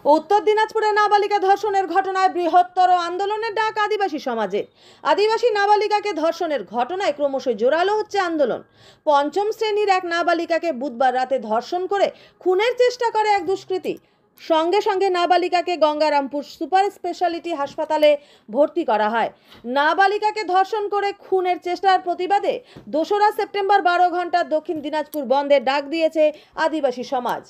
উত্তর দিনাজপুরে নাবালিকা ধর্ষণের ঘটনায় বৃহত্তর আন্দোলনের ডাক আদিবাসী সমাজে। আদিবাসী নাবালিকাকে ধর্ষণের ঘটনায় ক্রমশই জোরালো হচ্ছে আন্দোলন। পঞ্চম শ্রেণীর এক নাবালিকাকে বুধবার রাতে ধর্ষণ করে খুনের চেষ্টা করে এক দুষ্কৃতী। সঙ্গে সঙ্গে নাবালিকাকে গঙ্গারামপুর সুপার স্পেশালিটি হাসপাতালে ভর্তি করা হয়। নাবালিকাকে ধর্ষণ করে খুনের চেষ্টার প্রতিবাদে 2রা সেপ্টেম্বর 12 ঘন্টা দক্ষিণ দিনাজপুর বন্ধের ডাক দিয়েছে আদিবাসী সমাজ।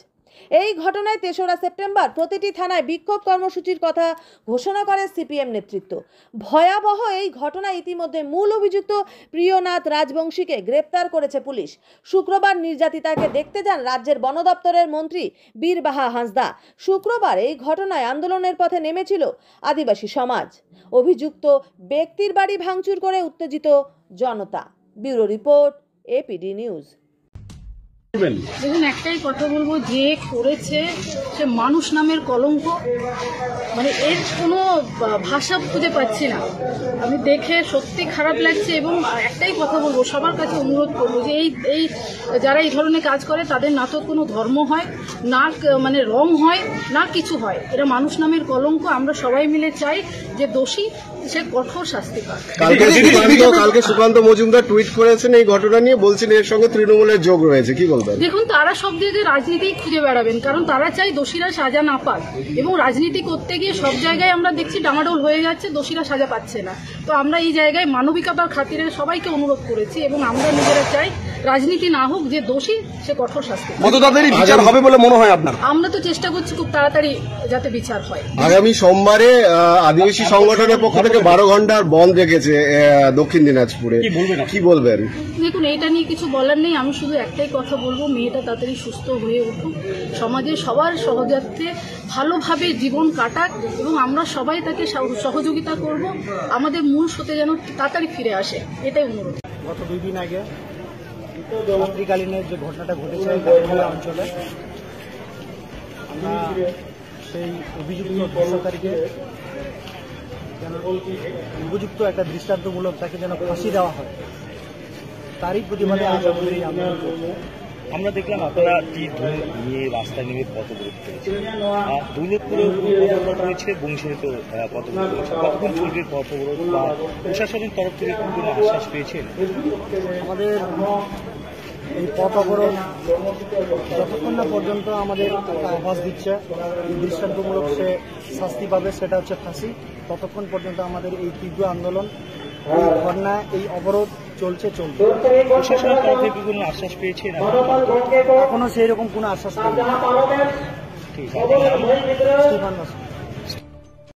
এই ঘটনায় 3রা সেপ্টেম্বর প্রতিটি থানায় বিক্ষোভ কর্মসূচির কথা ঘোষণা করে সিপিএম নেতৃত্ব। ভয়াবহ এই ঘটনায় ইতিমধ্যে মূল অভিযুক্ত প্রিয়নাথ রাজবংশীকে গ্রেপ্তার করেছে পুলিশ। শুক্রবার নির্যাতিতাকে দেখতে যান রাজ্যের বন দপ্তরের মন্ত্রী বীরবাহা হাঁসদা। শুক্রবার এই ঘটনায় আন্দোলনের পথে নেমেছিল আদিবাসী সমাজ। অভিযুক্ত ব্যক্তির বাড়ি ভাঙচুর করে উত্তেজিত জনতা। Bureau report, APD news. দেখুন, একটাই কথা বলবো, যে করেছে সে মানুষ নামের কলঙ্ক। মানে এর কোনো ভাষা খুঁজে পাচ্ছি না। আমি দেখে সত্যি খারাপ লাগছে এবং একটাই কথা বলবো, সবার কাছে অনুরোধ করবো যে এই যারা এই ধরনের কাজ করে তাদের না তো কোনো ধর্ম হয়, না মানে রং হয়, না কিছু হয়। এরা মানুষ নামের কলঙ্ক। আমরা সবাই মিলে চাই যে দোষী সে কঠোর শাস্তি পায়। কালকে সুকান্ত মজুমদার টুইট করেছেন এই ঘটনা নিয়ে, বলছেন এর সঙ্গে তৃণমূলের যোগ রয়েছে, কি বলবেন? দেখুন, তারা সব জায়গায় রাজনীতি খুঁজে বেড়াবেন, কারণ তারা চাই দোষীরা সাজা না পাক। এবং রাজনীতি করতে গিয়ে সব জায়গায় আমরা দেখছি ডামাডোল হয়ে যাচ্ছে, দোষীরা সাজা পাচ্ছে না। তো আমরা এই জায়গায় মানবিকতার খাতিরে সবাইকে অনুরোধ করেছি এবং আমরা নিজেরা চাই রাজনীতি না হোক, যে দোষী সে কঠোর শাস্তি। কত তাড়াতাড়ি বিচার হবে বলে মনে হয় আপনার? আমরা তো চেষ্টা করছি খুব তাড়াতাড়ি যাতে বিচার হয়। আগামী সোমবারে আদিবাসী সংগঠনের পক্ষ থেকে 12 ঘন্টার বন্ধ রেখেছে দক্ষিণ দিনাজপুরে, কি বলবেন? দেখুন, এটা নিয়ে কিছু বলার নেই। আমি শুধু একটাই কথা বলবো, মেয়েটা তাড়াতাড়ি সুস্থ হয়ে উঠুক, সমাজে সবার সহজার্থে ভালোভাবে জীবন কাটাক এবং আমরা সবাই তাকে সহযোগিতা করব, আমাদের মূল স্রোতে যেন তাড়াতাড়ি ফিরে আসে, এটাই অনুরোধ। গত 2 দিন আগে রাত্রিকালীনের যে ঘটনাটা ঘটেছে অঞ্চলে, আমরা সেই অভিযুক্ত 10 তারিখে যেন উপযুক্ত একটা দৃষ্টান্তমূলক তাকে যেন ফাঁসি দেওয়া হয়, তারই প্রতিবাদে আমরা দেখলাম আপনারা তীর নিয়ে রাস্তায় নেমে পথবরোধ করেছেন। দৌলতপুরে রয়েছে, বংশীতে পথবরোধ রয়েছে। কতক্ষণ চলবে পথবরোধ বা প্রশাসনের তরফ থেকে কোনো আশ্বাস পেয়েছেন? আমাদের এই পথ অবরোধ যতক্ষণ না পর্যন্ত আমাদের আভাস দিচ্ছে দৃষ্টান্তমূলক সে শাস্তি পাবে, সেটা হচ্ছে ফাঁসি, ততক্ষণ পর্যন্ত আমাদের এই তীব্র আন্দোলন, এই ধর্ণা, এই অবরোধ চলবে। প্রশাসনের তরফ থেকে কোনো আশ্বাস পেয়েছেন? এখনো সেই রকম কোনো আশ্বাস পাইনি। ঠিক আছে।